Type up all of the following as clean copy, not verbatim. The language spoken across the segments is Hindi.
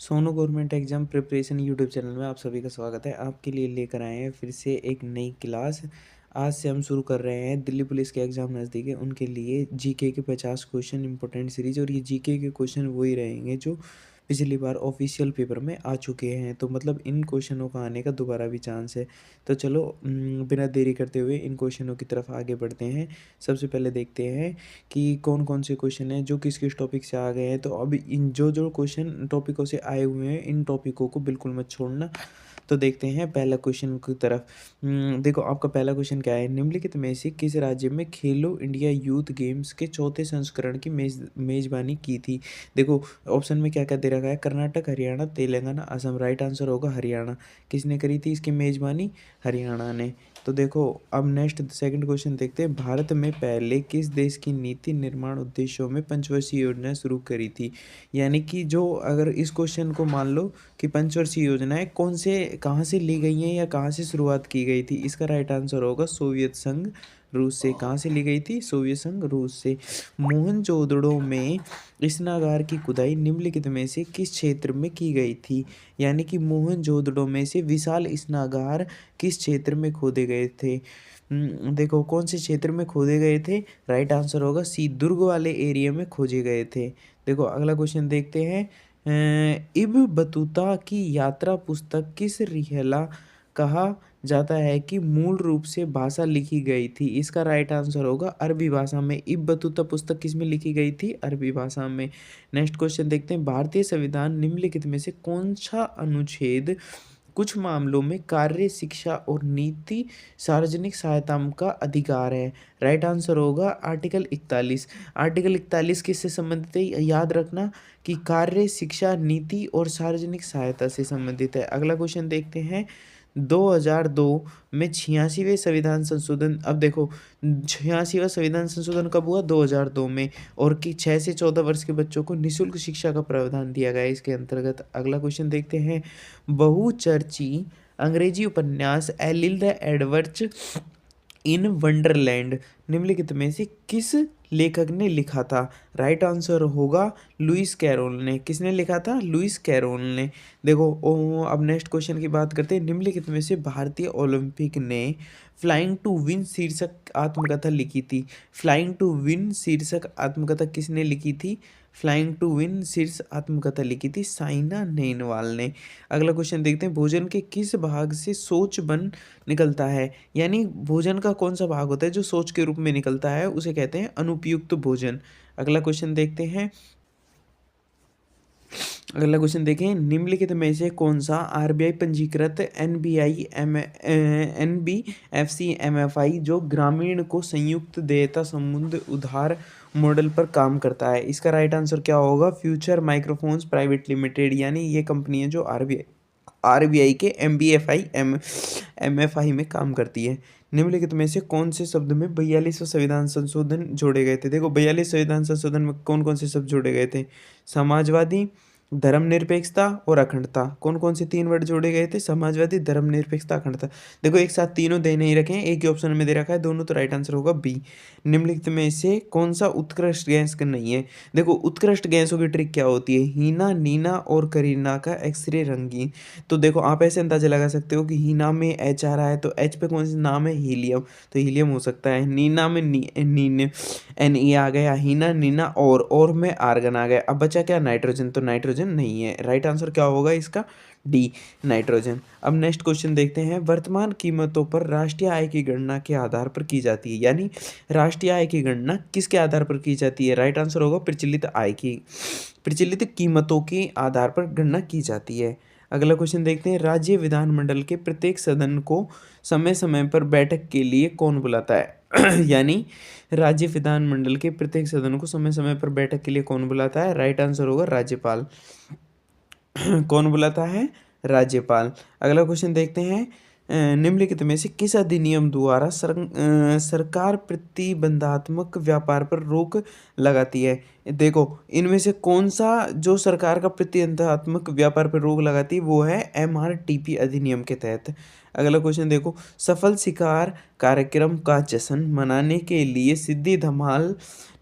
Sonu government exam preparation YouTube channel में आप सभी का स्वागत है। आपके लिए लेकर आए हैं फिर से एक नई क्लास। आज से हम शुरू कर रहे हैं, दिल्ली पुलिस के एग्ज़ाम नज़दीक है, उनके लिए जीके के 50 क्वेश्चन इंपॉर्टेंट सीरीज। और ये जीके के क्वेश्चन वही रहेंगे जो पिछली बार ऑफिशियल पेपर में आ चुके हैं, तो मतलब इन क्वेश्चनों का आने का दोबारा भी चांस है। तो चलो बिना देरी करते हुए इन क्वेश्चनों की तरफ आगे बढ़ते हैं। सबसे पहले देखते हैं कि कौन कौन से क्वेश्चन हैं जो किस किस टॉपिक से आ गए हैं। तो अभी इन जो जो क्वेश्चन टॉपिकों से आए हुए हैं, इन टॉपिकों को बिल्कुल मत छोड़ना। तो देखते हैं पहला क्वेश्चन की तरफ। देखो आपका पहला क्वेश्चन क्या है, निम्नलिखित में से किस राज्य में खेलो इंडिया यूथ गेम्स के चौथे संस्करण की मेजबानी की थी। देखो ऑप्शन में क्या क्या दे रखा है, कर्नाटक, हरियाणा, तेलंगाना, असम। राइट आंसर होगा हरियाणा। किसने करी थी इसकी मेजबानी? हरियाणा ने। तो देखो अब नेक्स्ट सेकंड क्वेश्चन देखते हैं, भारत में पहले किस देश की नीति निर्माण उद्देश्यों में पंचवर्षीय योजना शुरू करी थी। यानी कि जो अगर इस क्वेश्चन को मान लो कि पंचवर्षीय योजनाएं कौन से कहाँ से ली गई हैं या कहाँ से शुरुआत की गई थी, इसका राइट आंसर होगा सोवियत संघ रूस से। कहाँ से ली गई थी? सोवियत संघ रूस से। मोहनजोदड़ो में स्नागार की खुदाई निम्नलिखित में से किस क्षेत्र में की गई थी। यानी कि मोहनजोदड़ो में से विशाल स्नागार किस क्षेत्र में खोदे गए थे। देखो कौन से क्षेत्र में खोदे गए थे, राइट आंसर होगा सी, दुर्ग वाले एरिया में खोजे गए थे। देखो अगला क्वेश्चन देखते हैं, इब्न बतूता की यात्रा पुस्तक किस रिहला कहा जाता है कि मूल रूप से भाषा लिखी गई थी। इसका राइट आंसर होगा अरबी भाषा में। इब्न बतूता पुस्तक किस में लिखी गई थी? अरबी भाषा में। नेक्स्ट क्वेश्चन देखते हैं, भारतीय संविधान निम्नलिखित में से कौन सा अनुच्छेद कुछ मामलों में कार्य, शिक्षा और नीति सार्वजनिक सहायता का अधिकार है। राइट आंसर होगा आर्टिकल 41। आर्टिकल 41 किससे संबंधित है? याद रखना कि कार्य, शिक्षा, नीति और सार्वजनिक सहायता से संबंधित है। अगला क्वेश्चन देखते हैं, 2002 में 86वें संविधान संशोधन। अब देखो 86वां संविधान संशोधन कब हुआ? 2002 में। और कि 6 से 14 वर्ष के बच्चों को निःशुल्क शिक्षा का प्रावधान दिया गया है इसके अंतर्गत। अगला क्वेश्चन देखते हैं, बहुचर्ची अंग्रेजी उपन्यास एलिल द एडवर्ड्स इन वंडरलैंड निम्नलिखित में से किस लेखक ने लिखा था। राइट आंसर होगा लुइस कैरोल ने। किसने लिखा था? लुइस कैरोल ने। देखो अब नेक्स्ट क्वेश्चन की बात करते हैं, निम्नलिखित में से भारतीय ओलंपिक ने फ्लाइंग टू विन शीर्षक आत्मकथा लिखी थी। फ्लाइंग टू विन शीर्षक आत्मकथा किसने लिखी थी? फ्लाइंग टू विन शीर्ष आत्मकथा लिखी थी साइना नेहवाल ने। अगला क्वेश्चन देखते हैं, भोजन के किस भाग से शौच बन निकलता है। यानी भोजन का कौन सा भाग होता है जो शौच के रूप में निकलता है, उसे कहते हैं अनुपयुक्त भोजन। अगला क्वेश्चन देखते हैं, अगला क्वेश्चन देखें, निम्नलिखित में से कौन सा आरबीआई पंजीकृत एनबीएफसी एमएफआई जो ग्रामीण को संयुक्त देयता समुद्र उधार मॉडल पर काम करता है। इसका राइट आंसर क्या होगा? Future microphones private limited. यानी ये कंपनी है जो आरबीआई के एमएफआई में काम करती है। निम्नलिखित में से कौन से शब्द में 42वां संविधान संशोधन जोड़े गए थे। देखो 42 संविधान संशोधन में कौन कौन से शब्द जोड़े गए थे? समाजवादी, धर्मनिरपेक्षता और अखंडता। कौन कौन से 3 वर्ड जोड़े गए थे? समाजवादी, धर्मनिरपेक्षता, अखंडता। देखो एक साथ तीनों दे नहीं रखे हैं, एक ही ऑप्शन में दे रखा है दोनों, तो राइट आंसर होगा बी। निम्नलिखित में से कौन सा उत्कृष्ट गैस का नहीं है। देखो उत्कृष्ट गैसों की ट्रिक क्या होती है? हीना, नीना और करीना का एक्सरे रंगीन। तो देखो आप ऐसे अंदाजा लगा सकते हो कि हीना में एच आ रहा है तो एच पे कौन सा नाम है? हीलियम, तो हीलियम हो सकता है। नीना में नीने एन ई आ गया, हीना, नीना और में आर्गन आ गया। अब बचा क्या? नाइट्रोजन, तो नाइट्रोजन नहीं है। राइट आंसर क्या होगा इसका? D, nitrogen. अब नेक्स्ट क्वेश्चन देखते हैं, वर्तमान कीमतों पर राष्ट्रीय आय की गणना के आधार पर की जाती है। यानी राष्ट्रीय आय की गणना किसके आधार पर की जाती है? राइट आंसर होगा प्रचलित आय की, प्रचलित कीमतों के आधार पर गणना की जाती है। अगला क्वेश्चन देखते हैं, राज्य विधानमंडल के प्रत्येक सदन को समय समय पर बैठक के लिए कौन बुलाता है? यानी राज्य विधानमंडल के प्रत्येक सदन को समय समय पर बैठक के लिए कौन बुलाता है? राइट आंसर होगा राज्यपाल। कौन बुलाता है? राज्यपाल। अगला क्वेश्चन देखते हैं, निम्नलिखित में से किस अधिनियम द्वारा सरकार प्रतिबंधात्मक व्यापार पर रोक लगाती है? देखो, इनमें से कौन सा जो सरकार का प्रतिबंधात्मक व्यापार पर रोक लगाती है वो है एमआरटीपी अधिनियम के तहत। अगला क्वेश्चन देखो, सफल शिकार कार्यक्रम का जश्न मनाने के लिए सिद्धि धमाल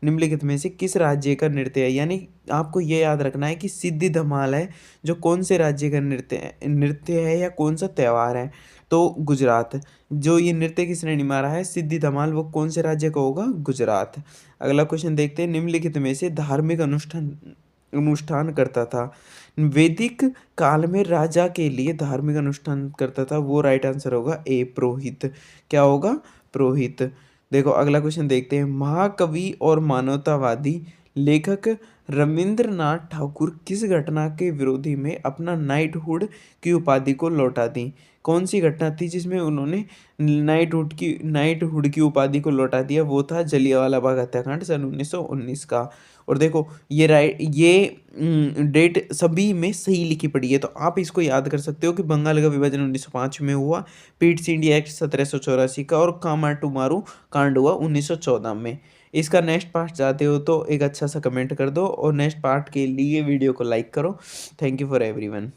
निम्नलिखित में से किस राज्य का नृत्य है? यानी आपको ये याद रखना है कि सिद्धि धमाल है जो कौन से राज्य का नृत्य है या कौन सा त्योहार है? तो गुजरात। जो ये नृत्य की श्रेणी में आ रहा है सिद्धि धमाल, वो कौन से राज्य का होगा? गुजरात। अगला क्वेश्चन देखते हैं, निम्नलिखित में से धार्मिक अनुष्ठान अनुष्ठान करता था। वैदिक काल में राजा के लिए धार्मिक अनुष्ठान करता था, वो राइट आंसर होगा ए पुरोहित। क्या होगा? पुरोहित। देखो अगला क्वेश्चन देखते हैं, महाकवि और मानवतावादी लेखक रविंद्रनाथ ठाकुर किस घटना के विरोधी में अपना नाइटहुड की उपाधि को लौटा दी? कौन सी घटना थी जिसमें उन्होंने नाइटहुड की उपाधि को लौटा दिया? वो था जलियांवाला बाग हत्याकांड सन 1919 का। और देखो ये डेट सभी में सही लिखी पड़ी है, तो आप इसको याद कर सकते हो कि बंगाल का विभाजन 1905 में हुआ, पीट्स इंडिया एक्ट 1784 का, और कामाटुमारू कांड हुआ 1914 में। इसका नेक्स्ट पार्ट चाहते हो तो एक अच्छा सा कमेंट कर दो और नेक्स्ट पार्ट के लिए वीडियो को लाइक करो। Thank you for everyone.